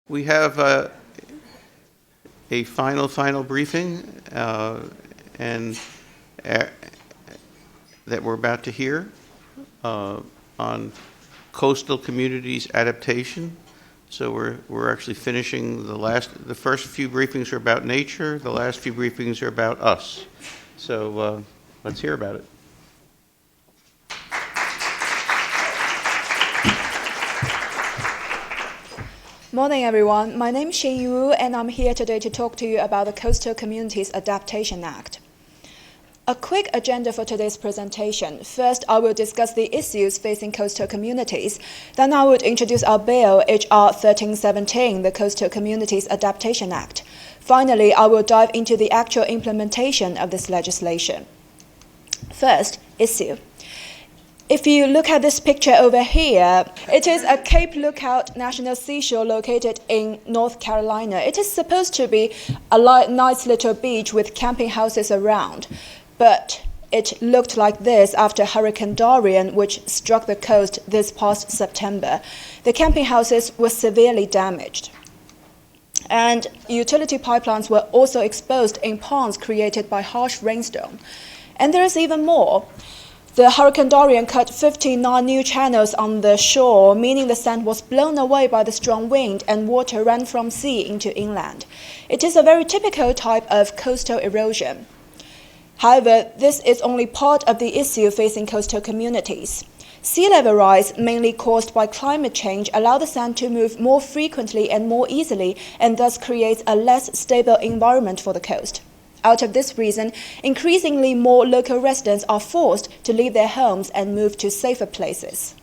We have a final briefing and that we're about to hear on coastal communities adaptation. So we're actually finishing the first few briefings are about nature, the last few briefings are about us. So let's hear about it. Morning, everyone. My name is Xinyi Wu, and I'm here today to talk to you about the Coastal Communities Adaptation Act. A quick agenda for today's presentation. First, I will discuss the issues facing coastal communities. Then I would introduce our bill, H.R. 1317, the Coastal Communities Adaptation Act. Finally, I will dive into the actual implementation of this legislation. First, issue. If you look at this picture over here, it is a Cape Lookout National Seashore located in North Carolina. It is supposed to be a nice little beach with camping houses around, but it looked like this after Hurricane Dorian, which struck the coast this past September. The camping houses were severely damaged, and utility pipelines were also exposed in ponds created by harsh rainstorm. And there is even more. The Hurricane Dorian cut 59 new channels on the shore, meaning the sand was blown away by the strong wind and water ran from sea into inland. It is a very typical type of coastal erosion. However, this is only part of the issue facing coastal communities. Sea level rise, mainly caused by climate change, allow the sand to move more frequently and more easily, and thus creates a less stable environment for the coast. Out of this reason, increasingly more local residents are forced to leave their homes and move to safer places.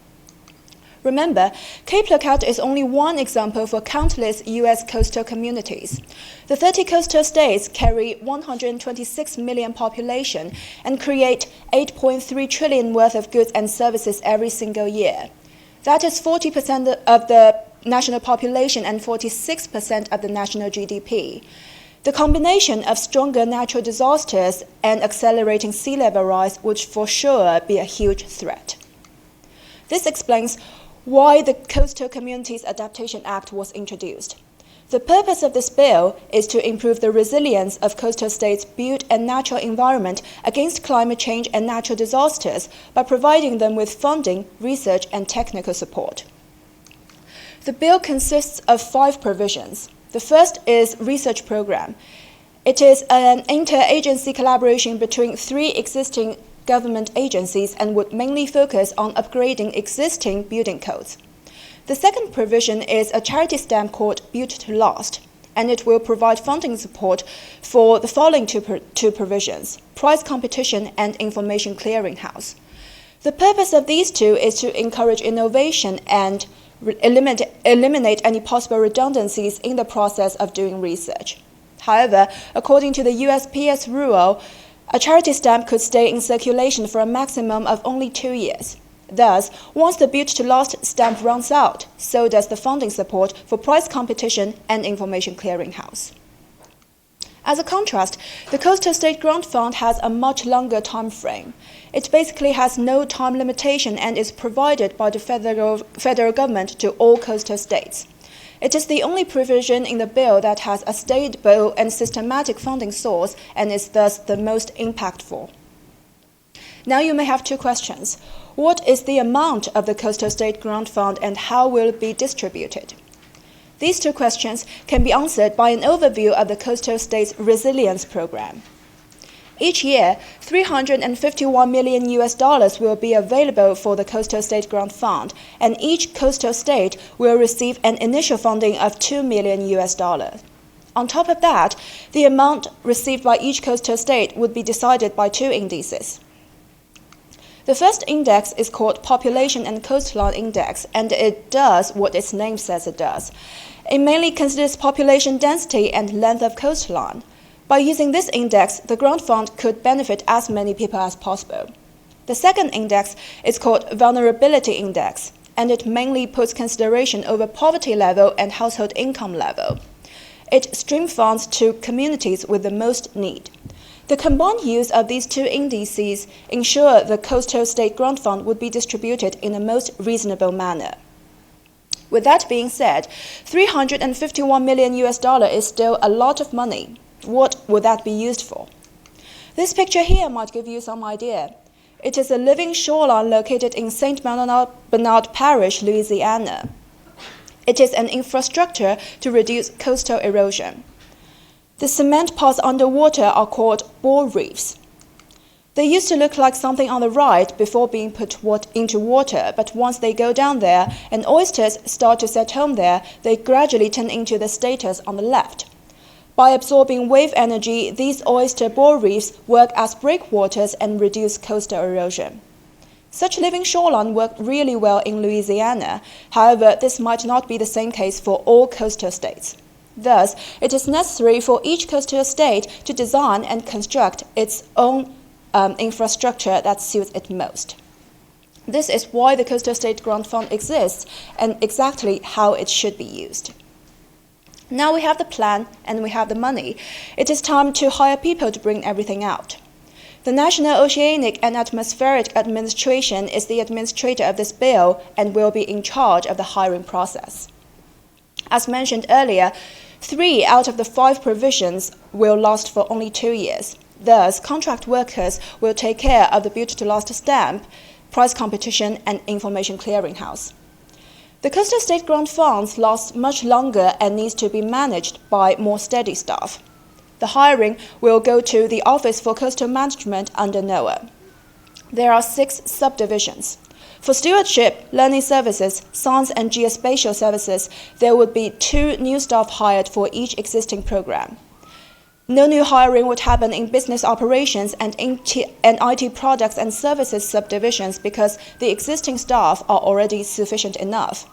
Remember, Cape Lookout is only one example for countless U.S. coastal communities. The 30 coastal states carry 126 million population and create 8.3 trillion worth of goods and services every single year. That is 40% of the national population and 46% of the national GDP. The combination of stronger natural disasters and accelerating sea level rise would for sure be a huge threat. This explains why the Coastal Communities Adaptation Act was introduced. The purpose of this bill is to improve the resilience of coastal states' built and natural environment against climate change and natural disasters by providing them with funding, research, and technical support. The bill consists of 5 provisions. The first is research program. It is an interagency collaboration between 3 existing government agencies and would mainly focus on upgrading existing building codes. The second provision is a charity stamp called Built to Last, and it will provide funding support for the following two provisions: price competition and information clearinghouse. The purpose of these two is to encourage innovation and eliminate any possible redundancies in the process of doing research. However, according to the USPS rule, a charity stamp could stay in circulation for a maximum of only 2 years. Thus, once the Built to Last stamp runs out, so does the funding support for price competition and information clearinghouse. As a contrast, the Coastal State Grant Fund has a much longer time frame. It basically has no time limitation and is provided by the federal government to all coastal states. It is the only provision in the bill that has a stable and systematic funding source and is thus the most impactful. Now you may have 2 questions. What is the amount of the Coastal State Grant Fund and how will it be distributed? These 2 questions can be answered by an overview of the Coastal States Resilience Program. Each year, $351 million will be available for the Coastal State Grant Fund, and each coastal state will receive an initial funding of $2 million. On top of that, the amount received by each coastal state would be decided by 2 indices. The first index is called Population and Coastline Index, and it does what its name says it does. It mainly considers population density and length of coastline. By using this index, the grant fund could benefit as many people as possible. The second index is called Vulnerability Index, and it mainly puts consideration over poverty level and household income level. It stream funds to communities with the most need. The combined use of these 2 indices ensure the Coastal State Grant Fund would be distributed in the most reasonable manner. With that being said, $351 million is still a lot of money. What would that be used for? This picture here might give you some idea. It is a living shoreline located in St. Bernard Parish, Louisiana. It is an infrastructure to reduce coastal erosion. The cement paths underwater are called bore reefs. They used to look like something on the right before being put into water, but once they go down there and oysters start to set home there, they gradually turn into the status on the left. By absorbing wave energy, these oyster bore reefs work as breakwaters and reduce coastal erosion. Such living shoreline work really well in Louisiana. However, this might not be the same case for all coastal states. Thus, it is necessary for each coastal state to design and construct its own infrastructure that suits it most. This is why the Coastal State Grant Fund exists and exactly how it should be used. Now we have the plan and we have the money. It is time to hire people to bring everything out. The National Oceanic and Atmospheric Administration is the administrator of this bill and will be in charge of the hiring process. As mentioned earlier, 3 out of the 5 provisions will last for only 2 years. Thus, contract workers will take care of the built-to-last stamp, price competition, and information clearinghouse. The Coastal State Grant Funds last much longer and needs to be managed by more steady staff. The hiring will go to the Office for Coastal Management under NOAA. There are 6 subdivisions. For stewardship, learning services, science and geospatial services, there would be 2 new staff hired for each existing program. No new hiring would happen in business operations and IT products and services subdivisions because the existing staff are already sufficient enough.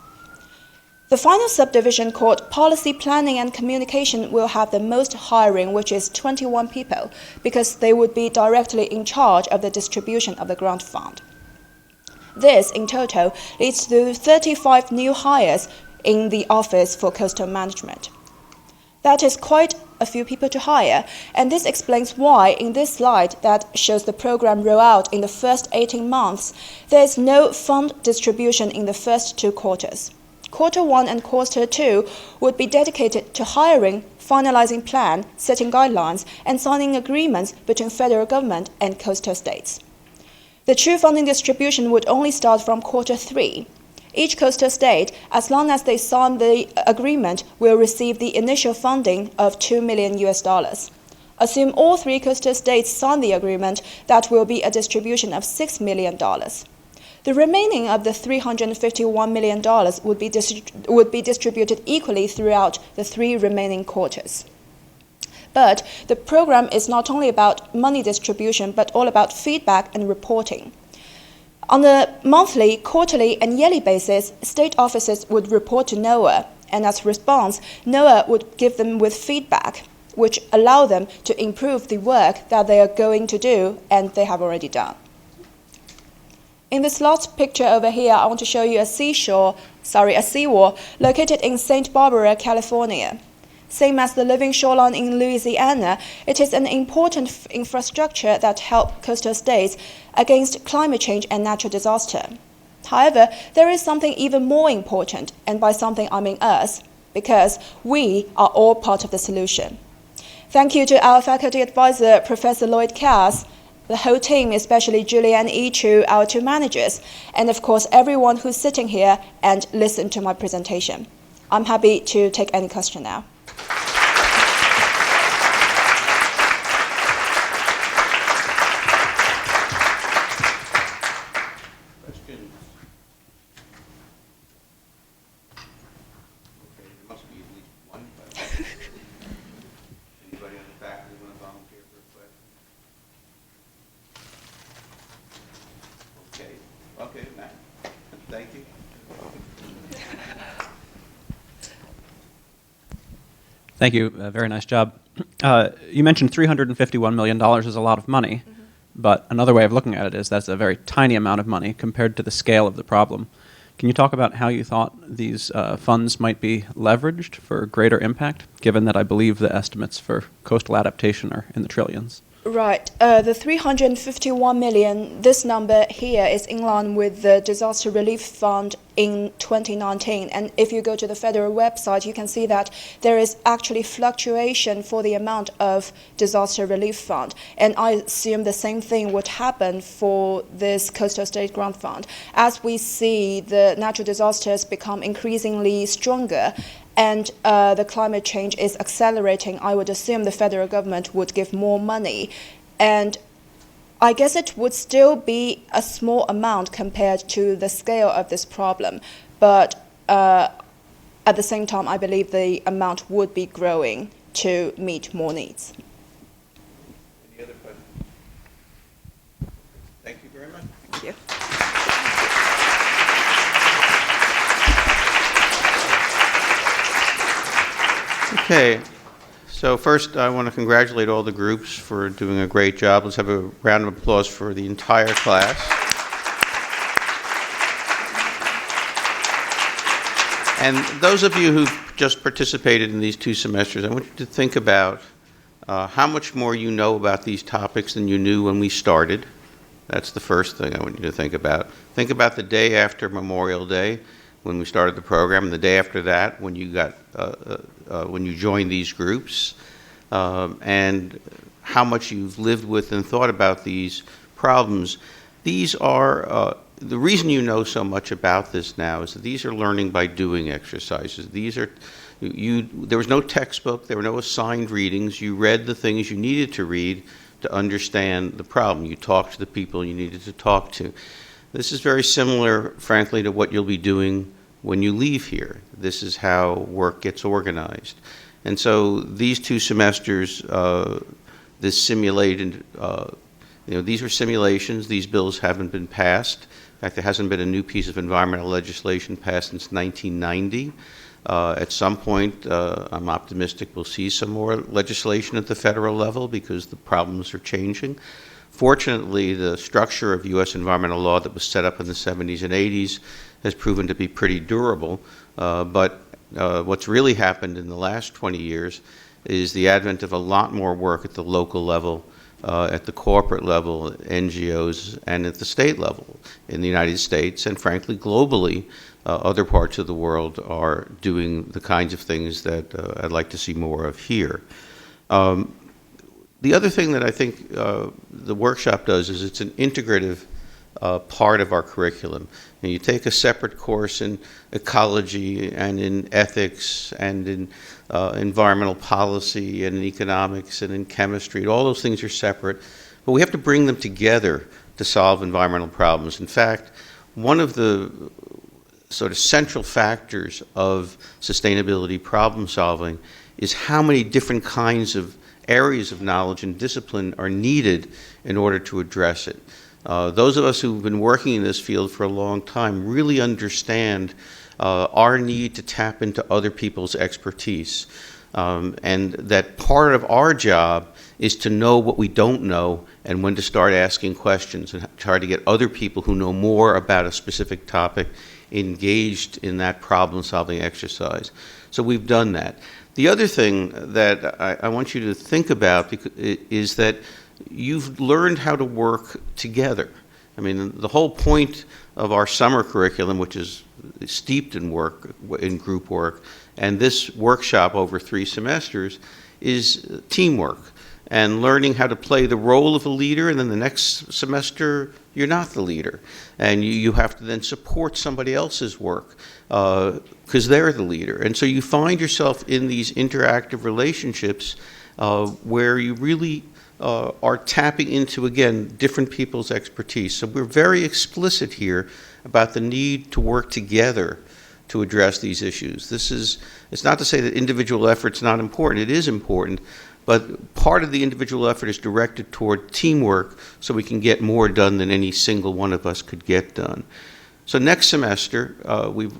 The final subdivision, called Policy Planning and Communication, will have the most hiring, which is 21 people, because they would be directly in charge of the distribution of the grant fund. This, in total, leads to 35 new hires in the Office for Coastal Management. That is quite a few people to hire, and this explains why in this slide that shows the program rollout in the first 18 months, there is no fund distribution in the first 2 quarters. Quarter 1 and Quarter 2 would be dedicated to hiring, finalizing plan, setting guidelines, and signing agreements between federal government and coastal states. The true funding distribution would only start from Quarter 3. Each coastal state, as long as they sign the agreement, will receive the initial funding of $2 million. Assume all 3 coastal states sign the agreement, that will be a distribution of $6 million. The remaining of the $351 million would be distributed equally throughout the 3 remaining quarters. But the program is not only about money distribution, but all about feedback and reporting. On a monthly, quarterly, and yearly basis, state offices would report to NOAA, and as response, NOAA would give them with feedback, which allow them to improve the work that they are going to do and they have already done. In this last picture over here, I want to show you a seawall located in Santa Barbara, California. Same as the living shoreline in Louisiana, it is an important infrastructure that helps coastal states against climate change and natural disaster. However, there is something even more important, and by something I mean us, because we are all part of the solution. Thank you to our faculty advisor, Professor Lloyd Cass, the whole team, especially Julianne E. Chu, our 2 managers, and of course everyone who's sitting here and listened to my presentation. I'm happy to take any question now. Questions? Okay, there must be at least one question. Anybody on the faculty want to volunteer for a question? Okay, Matt. Thank you. Thank you. Very nice job. You mentioned $351 million is a lot of money, but another way of looking at it is that's a very tiny amount of money compared to the scale of the problem. Can you talk about how you thought these funds might be leveraged for greater impact, given that I believe the estimates for coastal adaptation are in the trillions? Right. The 351 million, this number here is in line with the Disaster Relief Fund in 2019. And if you go to the federal website, you can see that there is actually fluctuation for the amount of Disaster Relief Fund. And I assume the same thing would happen for this Coastal State Grant Fund. As we see the natural disasters become increasingly stronger, and the climate change is accelerating, I would assume the federal government would give more money. And I guess it would still be a small amount compared to the scale of this problem. But at the same time, I believe the amount would be growing to meet more needs. Any other questions? Thank you very much. Thank you. Okay, so first I want to congratulate all the groups for doing a great job. Let's have a round of applause for the entire class. And those of you who've just participated in these 2 semesters, I want you to think about how much more you know about these topics than you knew when we started. That's the first thing I want you to think about. Think about the day after Memorial Day, when we started the program, and the day after that, when you when you joined these groups, and how much you've lived with and thought about these problems. These are the reason you know so much about this now is that these are learning by doing exercises. These are there was no textbook, there were no assigned readings. You read the things you needed to read to understand the problem. You talked to the people you needed to talk to. This is very similar, frankly, to what you'll be doing when you leave here. This is how work gets organized. And so these 2 semesters, this simulated, these are simulations. These bills haven't been passed. In fact, there hasn't been a new piece of environmental legislation passed since 1990. At some point, I'm optimistic we'll see some more legislation at the federal level because the problems are changing. Fortunately, the structure of U.S. environmental law that was set up in the 70s and 80s has proven to be pretty durable. But what's really happened in the last 20 years is the advent of a lot more work at the local level, at the corporate level, NGOs, and at the state level in the United States, and frankly, globally. Other parts of the world are doing the kinds of things that I'd like to see more of here. The other thing that I think the workshop does is it's an integrative part of our curriculum. And you take a separate course in ecology and in ethics and in environmental policy and in economics and in chemistry. All those things are separate, but we have to bring them together to solve environmental problems. In fact, one of the sort of central factors of sustainability problem solving is how many different kinds of areas of knowledge and discipline are needed in order to address it. Those of us who've been working in this field for a long time really understand our need to tap into other people's expertise. And that part of our job is to know what we don't know and when to start asking questions and try to get other people who know more about a specific topic engaged in that problem-solving exercise. So we've done that. The other thing that I want you to think about is that you've learned how to work together. I mean, the whole point of our summer curriculum, which is steeped in work, in group work, and this workshop over 3 semesters is teamwork and learning how to play the role of a leader, and then the next semester you're not the leader. And you have to then support somebody else's work because they're the leader. And so you find yourself in these interactive relationships where you really are tapping into, again, different people's expertise. So we're very explicit here about the need to work together to address these issues. It's not to say that individual effort's not important. It is important. But part of the individual effort is directed toward teamwork so we can get more done than any single one of us could get done. So next semester,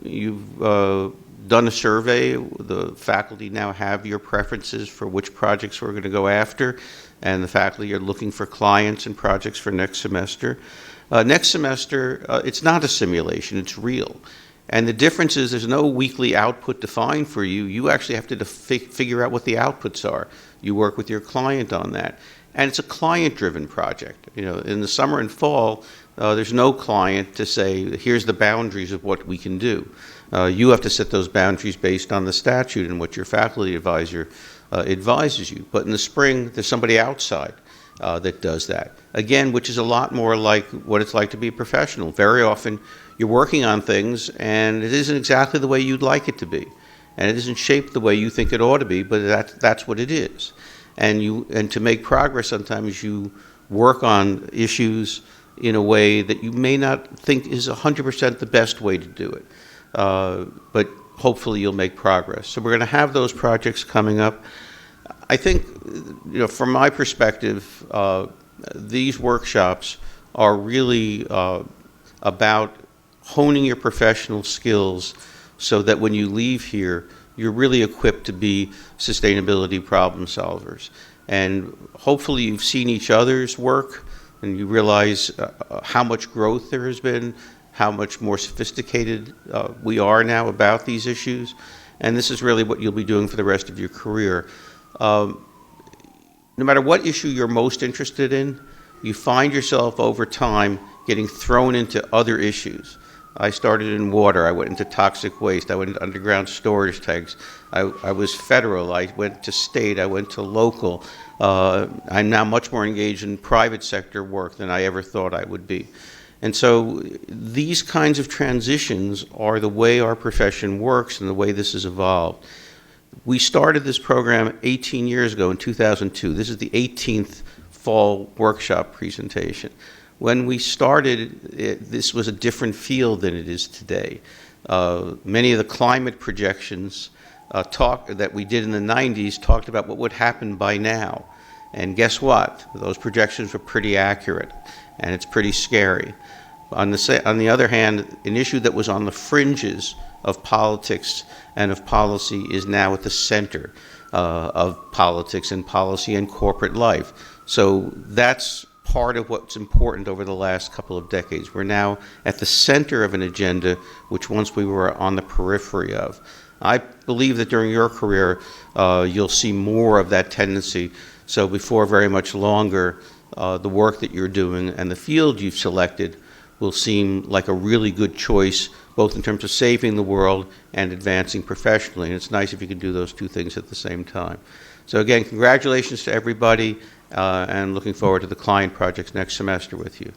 you've done a survey. The faculty now have your preferences for which projects we're going to go after, and the faculty are looking for clients and projects for next semester. Next semester, it's not a simulation, it's real. And the difference is there's no weekly output defined for you. You actually have to figure out what the outputs are. You work with your client on that. and it's a client-driven project. You know, in the summer and fall, there's no client to say, here's the boundaries of what we can do. You have to set those boundaries based on the statute and what your faculty advisor advises you. But in the spring, there's somebody outside that does that. Again, which is a lot more like what it's like to be a professional. Very often, you're working on things, and it isn't exactly the way you'd like it to be. And it isn't shaped the way you think it ought to be, but that's what it is. And to make progress, sometimes you work on issues in a way that you may not think is 100% the best way to do it. But hopefully you'll make progress. So we're going to have those projects coming up. I think, you know, from my perspective, these workshops are really about honing your professional skills so that when you leave here, you're really equipped to be sustainability problem solvers. And hopefully you've seen each other's work and you realize how much growth there has been, how much more sophisticated we are now about these issues. And this is really what you'll be doing for the rest of your career. No matter what issue you're most interested in, you find yourself over time getting thrown into other issues. I started in water, I went into toxic waste, I went into underground storage tanks, I was federal, I went to state, I went to local. I'm now much more engaged in private sector work than I ever thought I would be. And so these kinds of transitions are the way our profession works and the way this has evolved. We started this program 18 years ago in 2002. This is the 18th fall workshop presentation. When we started, this was a different field than it is today. Many of the climate projections that we did in the 90s talked about what would happen by now. And guess what? Those projections were pretty accurate, and it's pretty scary. On the other hand, an issue that was on the fringes of politics and of policy is now at the center of politics and policy and corporate life. So that's part of what's important over the last couple of decades. We're now at the center of an agenda which once we were on the periphery of. I believe that during your career, you'll see more of that tendency. So before very much longer, the work that you're doing and the field you've selected will seem like a really good choice, both in terms of saving the world and advancing professionally. And it's nice if you can do those two things at the same time. So again, congratulations to everybody, and looking forward to the client projects next semester with you.